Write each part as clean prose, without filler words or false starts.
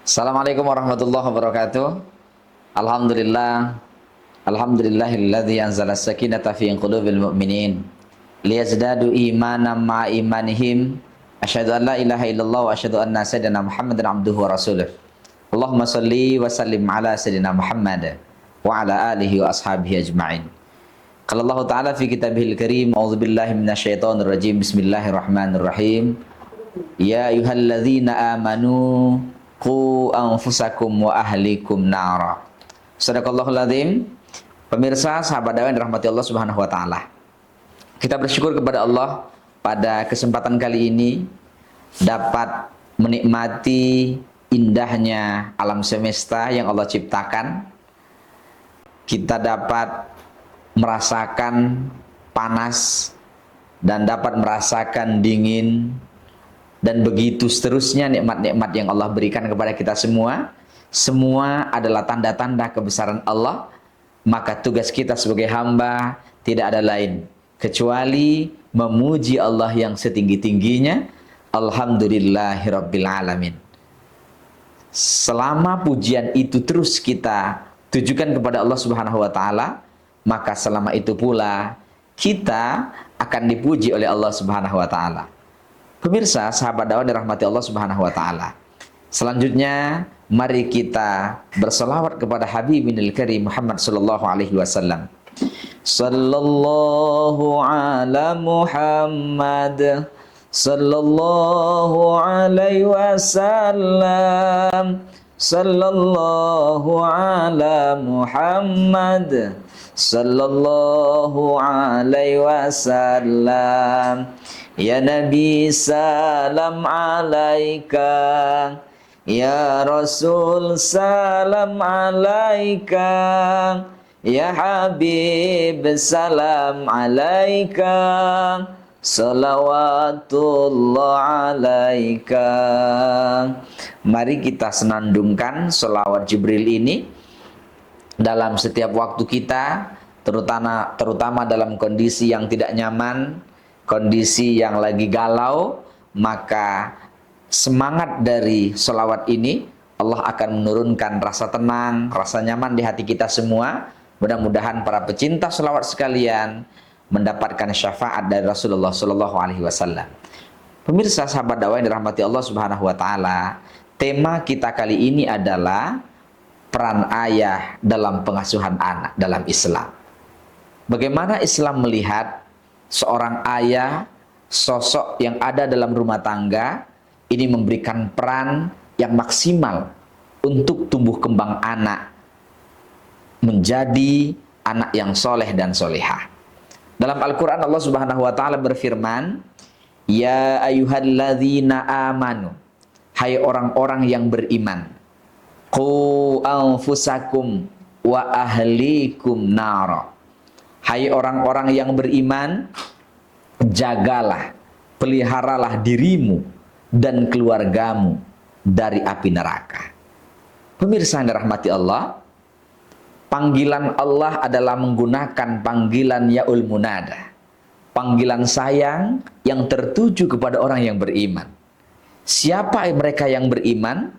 Assalamualaikum warahmatullahi wabarakatuh. Alhamdulillah. Alhamdulillahilladzi anzala sakinata fi qulubil mu'minin liyazdadu imanan ma imanihim. Asyhadu an la ilaha illallah wa asyhadu anna sayyidina Muhammadan abduhu wa rasuluh. Allahumma shalli wa sallim ala sayyidina Muhammad wa ala alihi wa ashabihi ajma'in. Qala Allah Ta'ala fi kitabihil karim, a'udzubillahi minasyaitonir rajim. Bismillahirrahmanirrahim. Ya ayyuhalladzina amanu qu anfusakum wa ahlikum nara. Shadaqallahul adzim. Pemirsa, sahabat dakwah yang dirahmati Allah Subhanahu wa taala. Kita bersyukur kepada Allah pada kesempatan kali ini dapat menikmati indahnya alam semesta yang Allah ciptakan. Kita dapat merasakan panas dan dapat merasakan dingin, dan begitu seterusnya nikmat-nikmat yang Allah berikan kepada kita semua. Semua adalah tanda-tanda kebesaran Allah. Maka tugas kita sebagai hamba tidak ada lain kecuali memuji Allah yang setinggi-tingginya. Alhamdulillahirabbil alamin. Selama pujian itu terus kita tujukan kepada Allah Subhanahu wa taala, maka selama itu pula kita akan dipuji oleh Allah Subhanahu wa taala. Pemirsa, sahabat dakwah dirahmati Allah Subhanahu wa taala. Selanjutnya, mari kita berselawat kepada Habibinil Karim Muhammad sallallahu alaihi wasallam. Sallallahu ala Muhammad sallallahu alaihi wasallam. Sallallahu ala Muhammad sallallahu alaihi wasallam. Ya Nabi salam alaika, ya Rasul salam alaika, ya Habib salam alaika, salawatullah alaika. Mari kita senandungkan selawat Jibril ini dalam setiap waktu kita, terutama dalam kondisi yang tidak nyaman, kondisi yang lagi galau. Maka semangat dari selawat ini Allah akan menurunkan rasa tenang, rasa nyaman di hati kita semua. Mudah-mudahan para pecinta selawat sekalian mendapatkan syafaat dari Rasulullah Sallallahu Alaihi Wasallam. Pemirsa, sahabat dakwah yang dirahmati Allah Subhanahu Wa Taala, tema kita kali ini adalah peran ayah dalam pengasuhan anak dalam Islam. Bagaimana Islam melihat seorang ayah, sosok yang ada dalam rumah tangga ini memberikan peran yang maksimal untuk tumbuh kembang anak menjadi anak yang soleh dan solehah. Dalam Al-Quran Allah Subhanahu wa taala berfirman, ya ayyuhalladzina amanu, hai orang-orang yang beriman, qu anfusakum wa ahlikum nara. Hai orang-orang yang beriman, jagalah, peliharalah dirimu dan keluargamu dari api neraka. Pemirsa yang dirahmati Allah, panggilan Allah adalah menggunakan panggilan yaul munada, panggilan sayang yang tertuju kepada orang yang beriman. Siapa mereka yang beriman?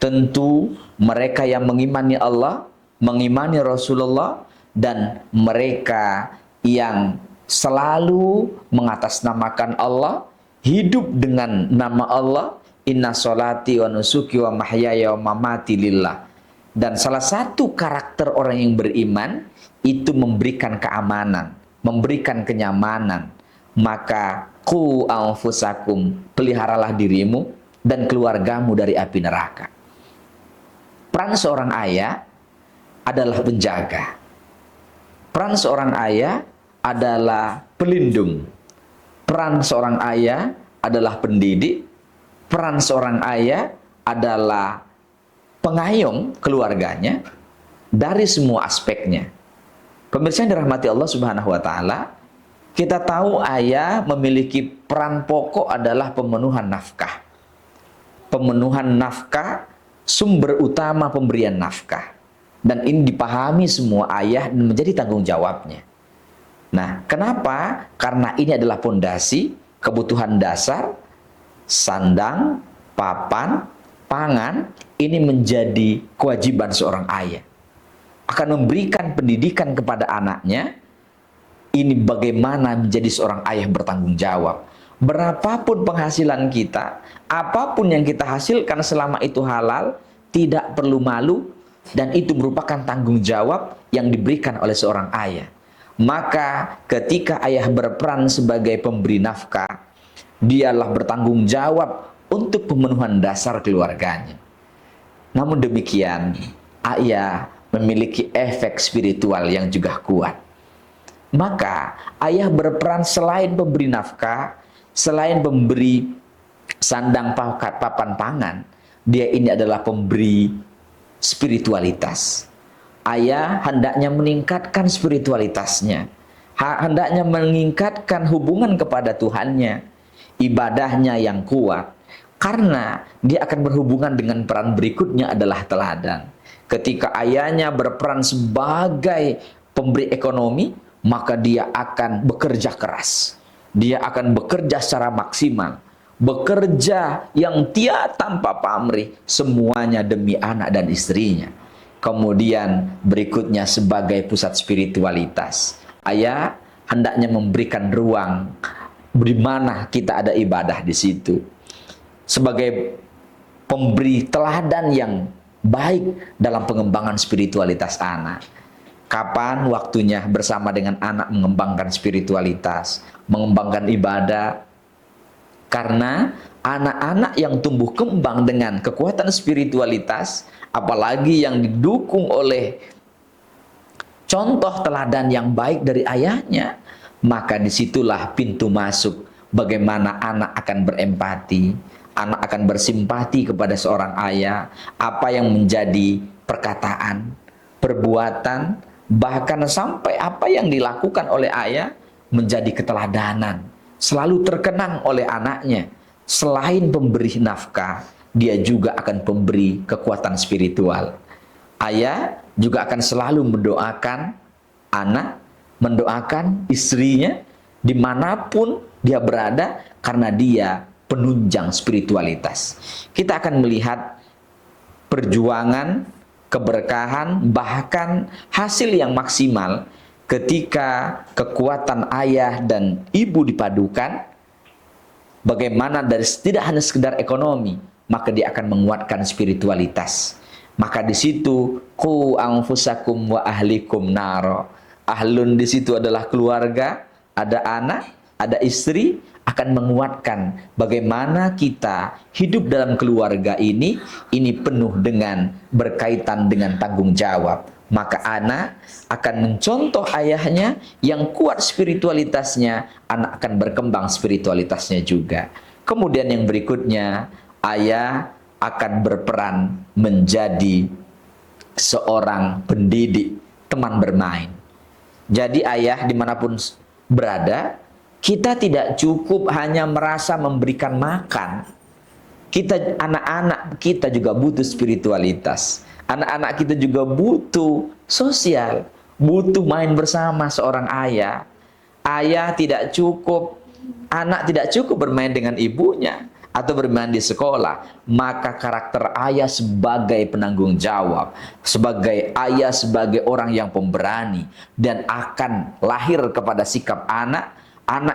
Tentu mereka yang mengimani Allah, mengimani Rasulullah, dan mereka yang selalu mengatasnamakan Allah, hidup dengan nama Allah. Inna sholati wa nusuki wa mahyaya wa mamati lillah. Dan salah satu karakter orang yang beriman itu memberikan keamanan, memberikan kenyamanan. Maka qu anfusakum, peliharalah dirimu dan keluargamu dari api neraka. Peran seorang ayah adalah penjaga. Peran seorang ayah adalah pelindung. Peran seorang ayah adalah pendidik. Peran seorang ayah adalah pengayom keluarganya dari semua aspeknya. Pemirsa yang dirahmati Allah Subhanahu wa taala, kita tahu ayah memiliki peran pokok adalah pemenuhan nafkah. Pemenuhan nafkah, sumber utama pemberian nafkah. Dan ini dipahami semua ayah dan menjadi tanggung jawabnya. Nah, kenapa? Karena ini adalah pondasi, kebutuhan dasar, sandang, papan, pangan ini menjadi kewajiban seorang ayah. Akan memberikan pendidikan kepada anaknya, ini bagaimana menjadi seorang ayah bertanggung jawab. Berapapun penghasilan kita, apapun yang kita hasilkan selama itu halal, tidak perlu malu, dan itu merupakan tanggung jawab yang diberikan oleh seorang ayah. Maka ketika ayah berperan sebagai pemberi nafkah, dialah bertanggung jawab untuk pemenuhan dasar keluarganya. Namun demikian, ayah memiliki efek spiritual yang juga kuat. Maka ayah berperan selain pemberi nafkah, selain pemberi sandang papan pangan, dia ini adalah pemberi spiritualitas. Ayah hendaknya meningkatkan spiritualitasnya, hendaknya meningkatkan hubungan kepada Tuhannya, ibadahnya yang kuat, karena dia akan berhubungan dengan peran berikutnya adalah teladan. Ketika ayahnya berperan sebagai pemberi ekonomi, maka dia akan bekerja keras. Dia akan bekerja secara maksimal. Bekerja yang tanpa pamrih, semuanya demi anak dan istrinya. Kemudian berikutnya sebagai pusat spiritualitas. Ayah hendaknya memberikan ruang di mana kita ada ibadah di situ. Sebagai pemberi teladan yang baik dalam pengembangan spiritualitas anak. Kapan waktunya bersama dengan anak mengembangkan spiritualitas, mengembangkan ibadah? Karena anak-anak yang tumbuh kembang dengan kekuatan spiritualitas, apalagi yang didukung oleh contoh teladan yang baik dari ayahnya, maka disitulah pintu masuk bagaimana anak akan berempati, anak akan bersimpati kepada seorang ayah, apa yang menjadi perkataan, perbuatan, bahkan sampai apa yang dilakukan oleh ayah menjadi keteladanan, selalu terkenang oleh anaknya. Selain pemberi nafkah, dia juga akan memberi kekuatan spiritual. Ayah juga akan selalu mendoakan anak, mendoakan istrinya dimanapun dia berada, karena dia penunjang spiritualitas. Kita akan melihat perjuangan, keberkahan, bahkan hasil yang maksimal ketika kekuatan ayah dan ibu dipadukan. Bagaimana dari tidak hanya sekedar ekonomi, maka dia akan menguatkan spiritualitas. Maka di situ qu anfusakum wa ahlikum naro. Ahlun di situ adalah keluarga, ada anak, ada istri, akan menguatkan bagaimana kita hidup dalam keluarga ini penuh dengan berkaitan dengan tanggung jawab. Maka anak akan mencontoh ayahnya yang kuat spiritualitasnya, anak akan berkembang spiritualitasnya juga. Kemudian yang berikutnya, ayah akan berperan menjadi seorang pendidik, teman bermain. Jadi ayah dimanapun berada, kita tidak cukup hanya merasa memberikan makan. Kita, anak-anak kita juga butuh spiritualitas. Anak-anak kita juga butuh sosial, butuh main bersama seorang ayah. Ayah tidak cukup, anak tidak cukup bermain dengan ibunya atau bermain di sekolah. Maka karakter ayah sebagai penanggung jawab, sebagai ayah, sebagai orang yang pemberani, dan akan lahir kepada sikap anak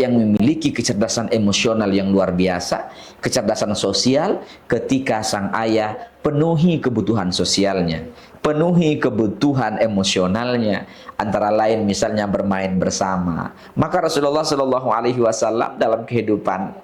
yang memiliki kecerdasan emosional yang luar biasa, kecerdasan sosial, ketika sang ayah penuhi kebutuhan sosialnya, penuhi kebutuhan emosionalnya, antara lain misalnya bermain bersama. Maka Rasulullah Shallallahu Alaihi Wasallam dalam kehidupan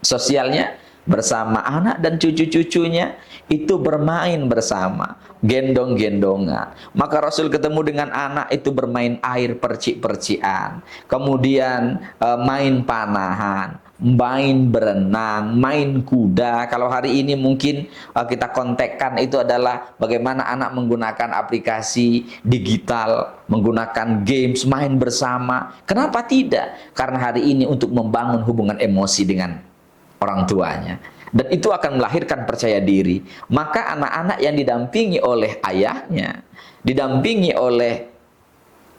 sosialnya bersama anak dan cucu-cucunya itu bermain bersama, gendong-gendongan. Maka Rasul ketemu dengan anak itu bermain air percik-percikan, kemudian main panahan, main berenang, main kuda. Kalau hari ini mungkin kita kontekkan itu adalah bagaimana anak menggunakan aplikasi digital, menggunakan games, main bersama. Kenapa tidak? Karena hari ini untuk membangun hubungan emosi dengan orang tuanya, dan itu akan melahirkan percaya diri. Maka anak-anak yang didampingi oleh ayahnya, didampingi oleh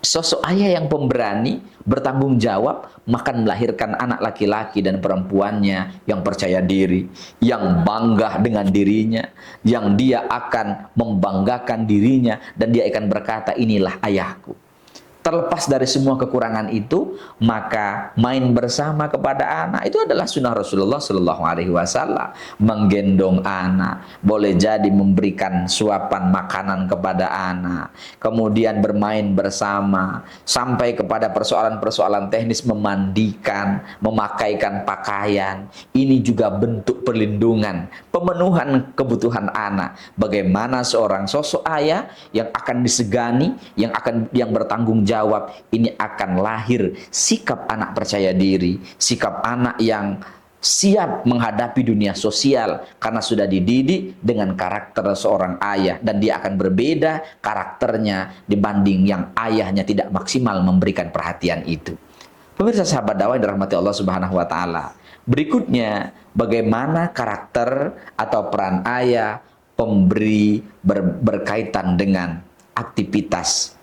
Sosok ayah yang pemberani, bertanggung jawab, makan melahirkan anak laki-laki dan perempuannya yang percaya diri, yang bangga dengan dirinya, yang dia akan membanggakan dirinya, dan dia akan berkata, inilah ayahku. Terlepas dari semua kekurangan itu, maka main bersama kepada anak itu adalah sunnah Rasulullah Shallallahu Alaihi Wasallam. Menggendong anak, boleh jadi memberikan suapan makanan kepada anak, kemudian bermain bersama, sampai kepada persoalan-persoalan teknis memandikan, memakaikan pakaian. Ini juga bentuk perlindungan, pemenuhan kebutuhan anak. Bagaimana seorang sosok ayah yang akan disegani, yang bertanggung jawab, ini akan lahir sikap anak percaya diri, sikap anak yang siap menghadapi dunia sosial karena sudah dididik dengan karakter seorang ayah, dan dia akan berbeda karakternya dibanding yang ayahnya tidak maksimal memberikan perhatian itu. Pemirsa sahabat dakwah yang dirahmati Allah Subhanahu wa taala. Berikutnya, bagaimana karakter atau peran ayah pemberi berkaitan dengan aktivitas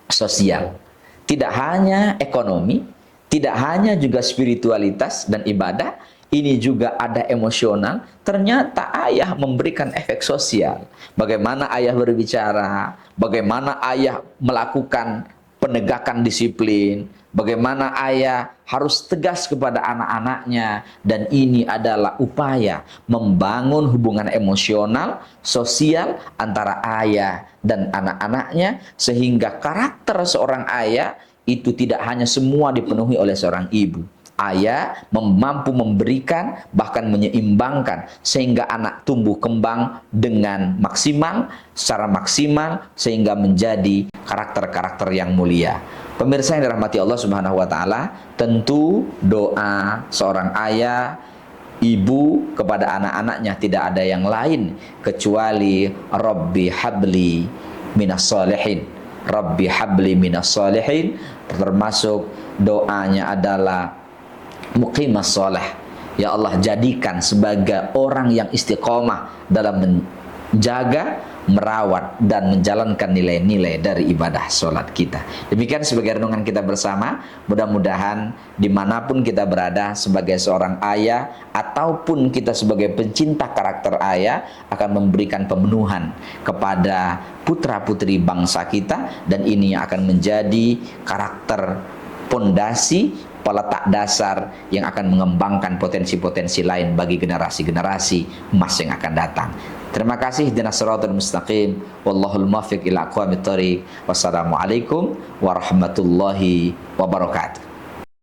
sosial. Tidak hanya ekonomi, tidak hanya juga spiritualitas dan ibadah, ini juga ada emosional. Ternyata ayah memberikan efek sosial. Bagaimana ayah berbicara, bagaimana ayah melakukan penegakan disiplin, bagaimana ayah harus tegas kepada anak-anaknya, dan ini adalah upaya membangun hubungan emosional, sosial antara ayah dan anak-anaknya, sehingga karakter seorang ayah itu tidak hanya semua dipenuhi oleh seorang ibu. Ayah mampu memberikan, bahkan menyeimbangkan, sehingga anak tumbuh kembang dengan maksimal, secara maksimal, sehingga menjadi karakter-karakter yang mulia. Pemirsa yang dirahmati Allah Subhanahu wa taala, tentu doa seorang ayah, ibu kepada anak-anaknya tidak ada yang lain kecuali Rabbi habli minas solihin. Rabbi habli minas solihin, termasuk doanya adalah muqimas sholeh. Ya Allah, jadikan sebagai orang yang istiqomah dalam menjaga, merawat, dan menjalankan nilai-nilai dari ibadah sholat kita. Demikian sebagai renungan kita bersama. Mudah-mudahan dimanapun kita berada sebagai seorang ayah, ataupun kita sebagai pencinta karakter ayah, akan memberikan pemenuhan kepada putra-putri bangsa kita, dan ini yang akan menjadi karakter pondasi, peletak dasar yang akan mengembangkan potensi-potensi lain bagi generasi-generasi emas yang akan datang. Terima kasih. Ihdinas siratal mustaqim. Wallahul muwaffiq ila aqwamit thoriq. Wassalamualaikum warahmatullahi wabarakatuh.